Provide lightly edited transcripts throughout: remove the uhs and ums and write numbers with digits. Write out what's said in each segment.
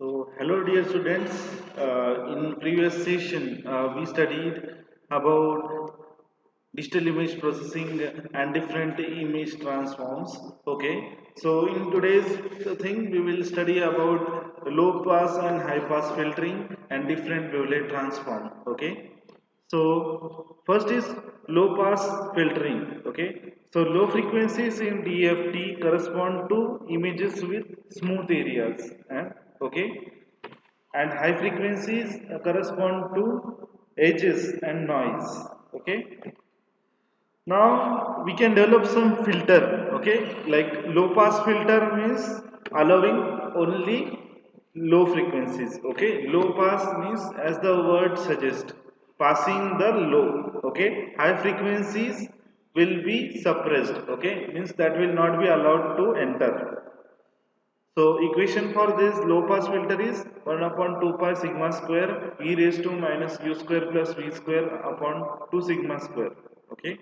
Hello dear students. In previous session, we studied about digital image processing and different image transforms. Okay. So in today's thing, we will study about low pass and high pass filtering and different wavelet transform. Okay. So first is low pass filtering. Okay. So low frequencies in DFT correspond to images with smooth areas. Okay, and high frequencies correspond to edges and noise. Okay, now we can develop some filter. Okay, like low pass filter means allowing only low frequencies. Okay, low pass means, as the word suggests, passing the low. Okay, high frequencies will be suppressed. Okay, means that will not be allowed to enter. So equation for this low pass filter is 1 upon 2 pi sigma square e raised to minus u square plus v square upon 2 sigma square. Okay.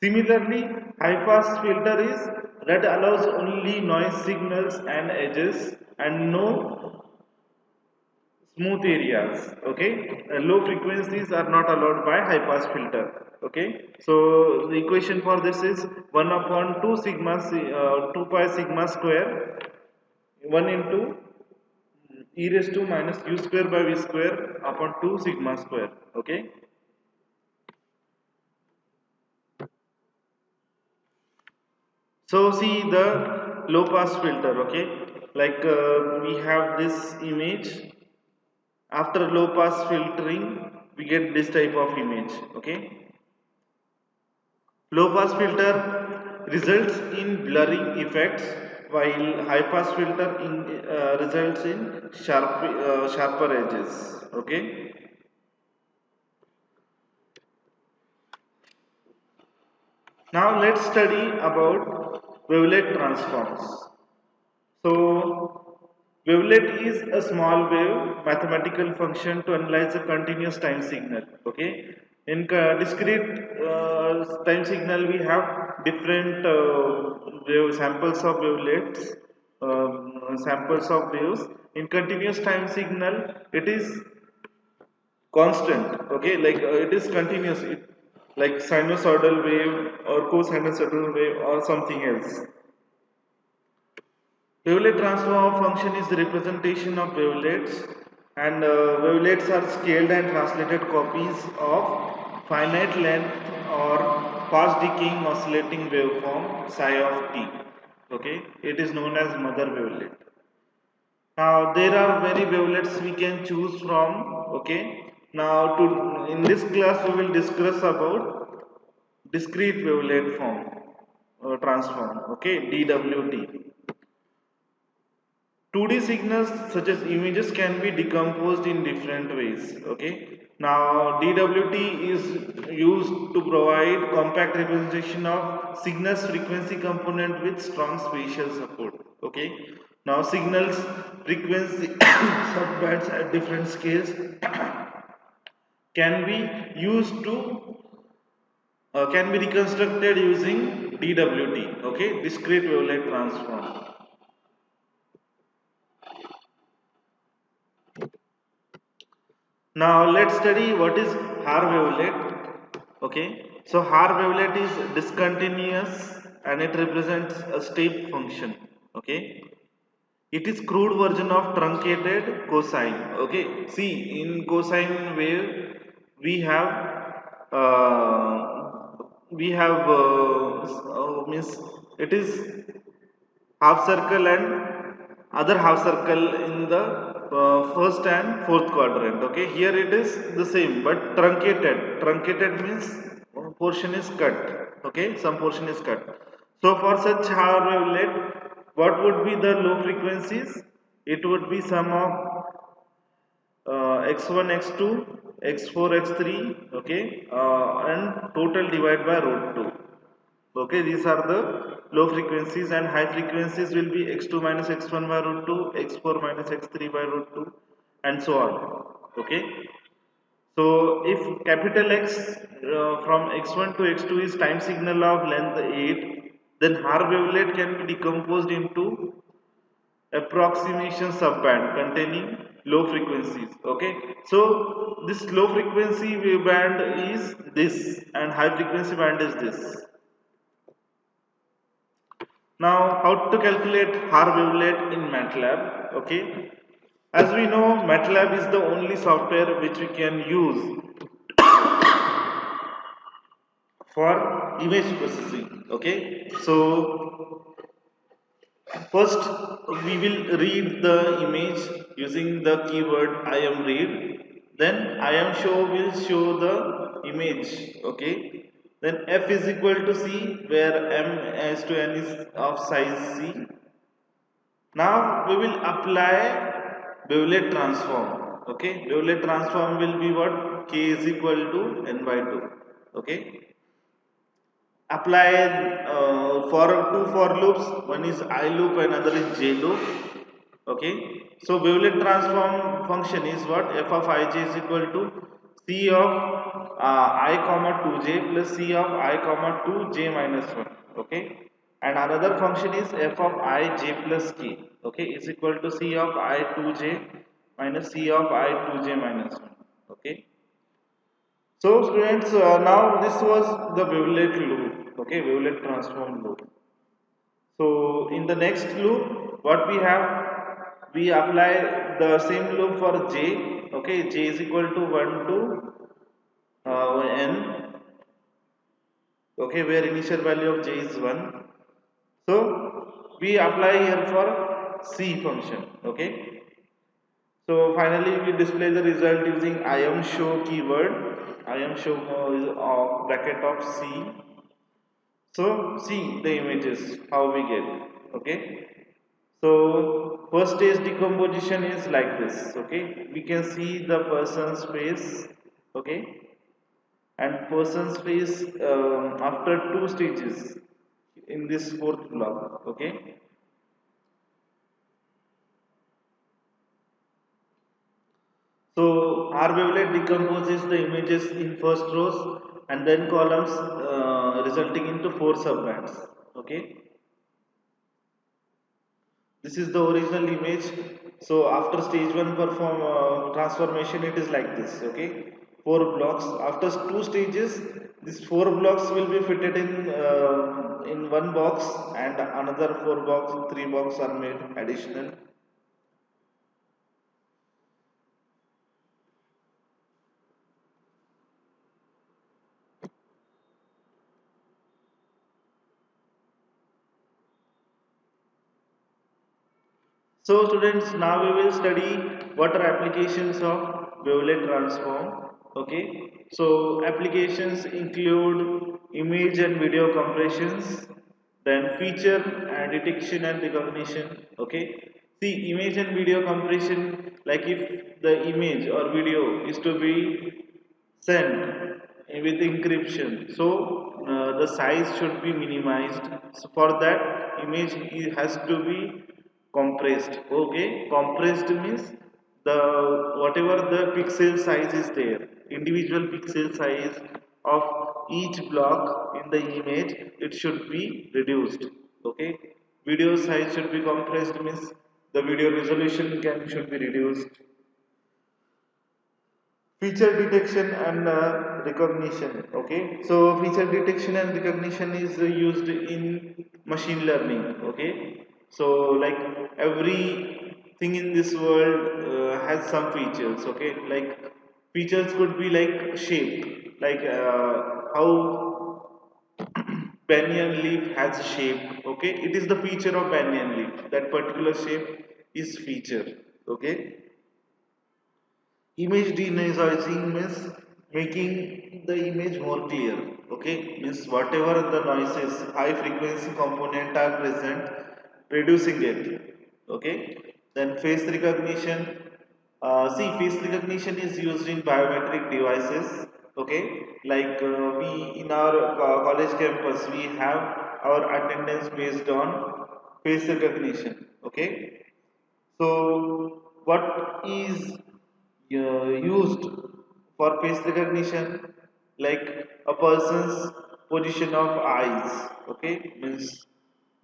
Similarly, high pass filter is that allows only noise signals and edges and no smooth areas. Okay, low frequencies are not allowed by high pass filter. Okay, so the equation for this is 1 upon 2 sigma 2 pi sigma square 1 into e raised to minus u square by v square upon 2 sigma square. Okay, so see the low pass filter. Okay, like we have this image. After low pass filtering we get this type of image. Okay, low pass filter results in blurring effects while high pass filter results in sharper edges. Okay, now let's study about wavelet transforms. So wavelet is a small wave mathematical function to analyze a continuous time signal. Okay, in discrete time signal we have different samples of wavelets, samples of waves. In continuous time signal, it is constant. Okay, like it is continuous. Like sinusoidal wave or cosinusoidal wave or something else. Wavelet transform function is the representation of wavelets, and wavelets are scaled and translated copies of finite length or fast decaying oscillating waveform psi of t. Okay, it is known as mother wavelet. Now there are many wavelets we can choose from. Okay, now to in this class we will discuss about discrete wavelet form transform. Okay, DWT. 2D signals such as images can be decomposed in different ways. Okay. Now DWT is used to provide compact representation of signals frequency component with strong spatial support. Okay. Now signals frequency subbands at different scales can be used to can be reconstructed using DWT. Okay, discrete wavelet transform. Now let's study what is Haar wavelet. Okay, so Haar wavelet is discontinuous and it represents a step function. Okay, it is crude version of truncated cosine. Okay, see in cosine wave we have means it is half circle and other half circle in the first and fourth quadrant. Okay, here it is the same but truncated means portion is cut. Okay, some portion is cut. So for such Haar wavelet, what would be the low frequencies? It would be sum of x1 x2 x4 x3. Okay, and total divided by root 2. Okay, these are the low frequencies, and high frequencies will be x2 minus x1 by root 2, x4 minus x3 by root 2, and so on. Okay, so if capital X from x1 to x2 is time signal of length 8, then Haar wavelet can be decomposed into approximation subband containing low frequencies. Okay, so this low frequency band is this and high frequency band is this. Now how to calculate Haar wavelet in MATLAB. Okay, as we know, MATLAB is the only software which we can use for image processing. Okay, so first, we will read the image using the keyword IMRead. Then IMShow will show the image. Okay. Then F is equal to C, where M as to N is of size C. Now we will apply wavelet transform. Okay. Wavelet transform will be what? K is equal to N by 2. Okay. Apply for two for loops, one is I loop and other is J loop. Okay, so wavelet transform function is what? F of ij is equal to C of I comma 2j plus C of I comma 2j minus 1. Okay, and another function is F of ij plus k, okay, is equal to C of I 2j minus C of I 2j minus 1. Okay, so students, now this was the wavelet loop, okay, wavelet transform loop. So in the next loop, what we have, we apply the same loop for j, okay, j is equal to 1 to n, okay, where initial value of j is 1. So we apply here for c function, okay. So finally we display the result using IMShow keyword. IMShow is bracket of c. So see the images how we get. Okay. So first stage decomposition is like this. Okay. We can see the person's face. Okay. And person's face after two stages in this fourth block. Okay. So our wavelet decomposes the images in first rows and then columns, resulting into four subbands. Okay. This is the original image. So after stage 1 transformation, it is like this. Okay, four blocks. After two stages, these four blocks will be fitted in one box, and another three box are made additional. So students, now we will study what are applications of wavelet transform. Okay, so applications include image and video compressions, then feature and detection and recognition. Okay, see image and video compression, like if the image or video is to be sent with encryption, so the size should be minimized. So for that, image has to be compressed. Okay, compressed means the whatever the pixel size is there, individual pixel size of each block in the image, it should be reduced. Okay, video size should be compressed means the video resolution should be reduced. Feature detection and recognition. Okay, so feature detection and recognition is used in machine learning. Okay, so like everything in this world has some features. Okay, like features could be like shape, like how banyan leaf has shape. Okay, it is the feature of banyan leaf, that particular shape is feature. Okay, image denoising means making the image more clear. Okay, means whatever the noises, high frequency component are present, reducing it. Okay, then face recognition. See, face recognition is used in biometric devices. Okay, like we in our college campus we have our attendance based on face recognition. Okay, so what is used for face recognition, like a person's position of eyes. Okay, means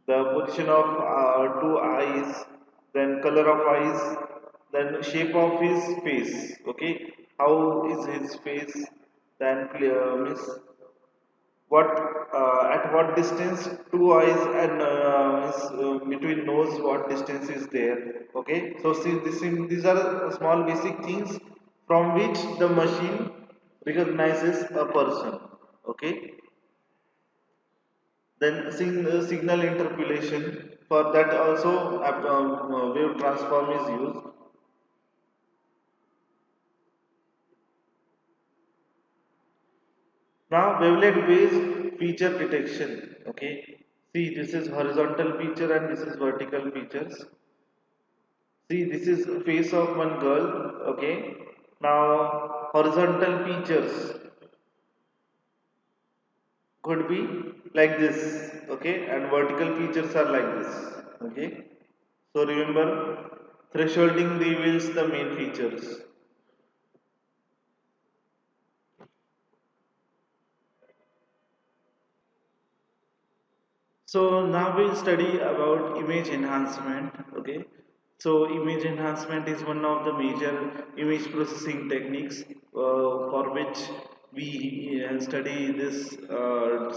the position of two eyes, then color of eyes, then shape of his face. Okay, how is his face, then means what at what distance two eyes and means, between nose what distance is there. Okay, so see these are small basic things from which the machine recognizes a person. Okay, then signal interpolation, for that also wave transform is used. Now wavelet based feature detection. Okay, see this is horizontal feature and this is vertical features. See this is face of one girl. Okay, now horizontal features could be like this. Okay, and vertical features are like this. Okay, so remember thresholding reveals the main features. So now we'll study about image enhancement. Okay, so image enhancement is one of the major image processing techniques for which we study this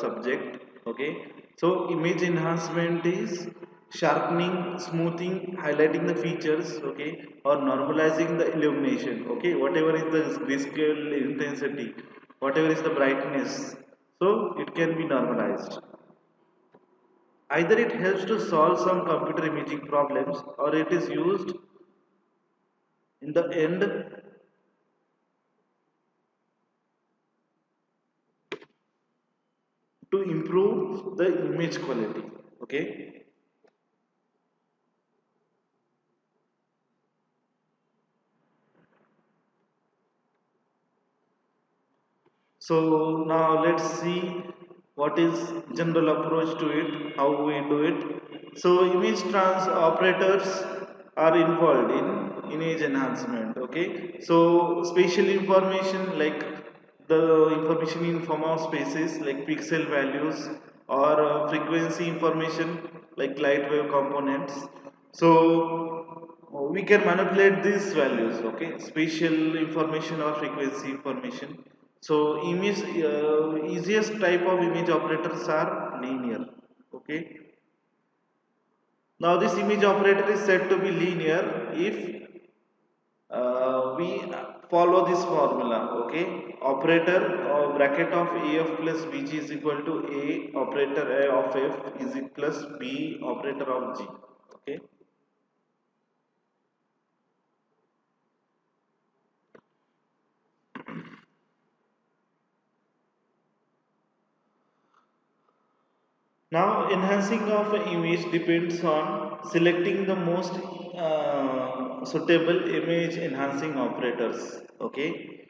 subject. Okay, so image enhancement is sharpening, smoothing, highlighting the features. Okay, or normalizing the illumination. Okay, whatever is the grayscale intensity, whatever is the brightness, so it can be normalized. Either it helps to solve some computer imaging problems or it is used in the end to improve the image quality. Okay. So now let's see what is general approach to it, how we do it. So image trans operators are involved in image enhancement. Okay. So spatial information like the information in form of spaces like pixel values or frequency information like light wave components. So we can manipulate these values. Okay, spatial information or frequency information. So image easiest type of image operators are linear. Okay, now this image operator is said to be linear if we follow this formula. Okay, operator bracket of af plus bg is equal to a operator a of f is plus b operator of g. Okay, now enhancing of an image depends on selecting the most suitable image enhancing operators. Okay,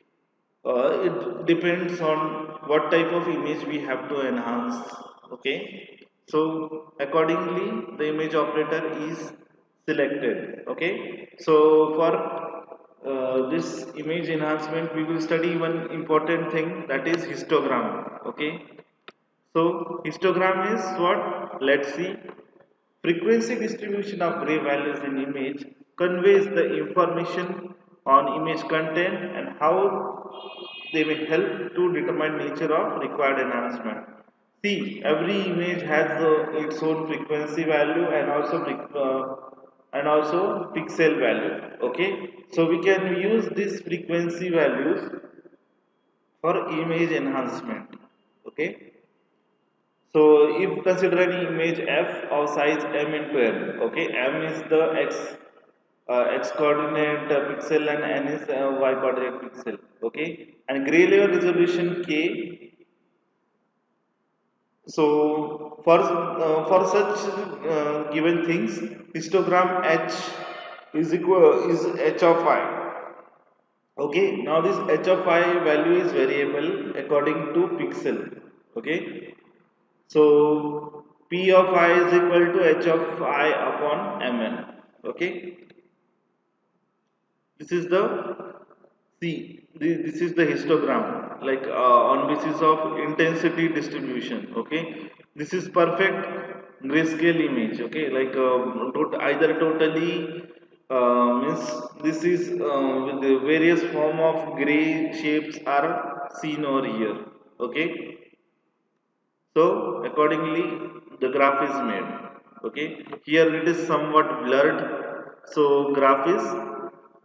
it depends on what type of image we have to enhance. Okay, so accordingly the image operator is selected. Okay, so for this image enhancement we will study one important thing, that is histogram. Okay, so histogram is what? Let's see. Frequency distribution of gray values in image conveys the information on image content and how they may help to determine nature of required enhancement. See, every image has its own frequency value and also pixel value. Okay, so we can use these frequency values for image enhancement. Okay, so if consider an image f of size m into m. Okay, m is the x coordinate pixel and n is y coordinate pixel. Okay, and gray layer resolution k. So for such given things, histogram h is h of I. Okay, now this h of I value is variable according to pixel. Okay, so P of I is equal to H of I upon Mn. Okay, this is the this is the histogram like on basis of intensity distribution. Okay, this is perfect grayscale image, okay, like either totally means this is with the various form of gray shapes are seen over here, okay. So accordingly the graph is made, okay. Here it is somewhat blurred, so graph is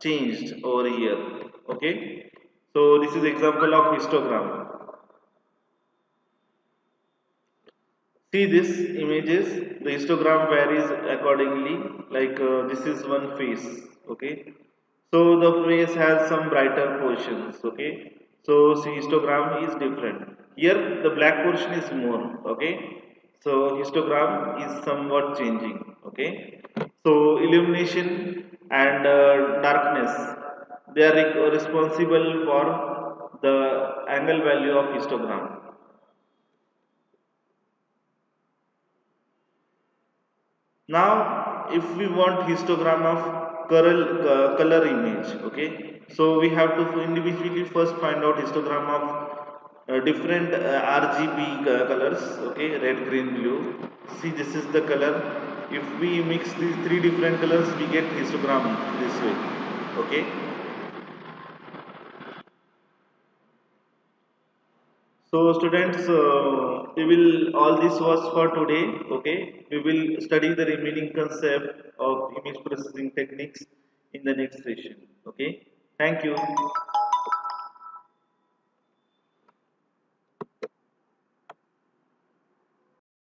changed over here, okay. So this is example of histogram. See this images, the histogram varies accordingly, like this is one face, okay. So the face has some brighter portions, okay. So see histogram is different. Here the black portion is more, okay. So histogram is somewhat changing, okay. So illumination and darkness, they are responsible for the angle value of histogram. Now, if we want histogram of color image, okay, so we have to individually first find out histogram of different RGB colors, okay, red, green, blue. See, this is the color. If we mix these three different colors, we get histogram this way, okay. So students, we will all this was for today. Okay, we will study the remaining concept of image processing techniques in the next session. Okay, thank you.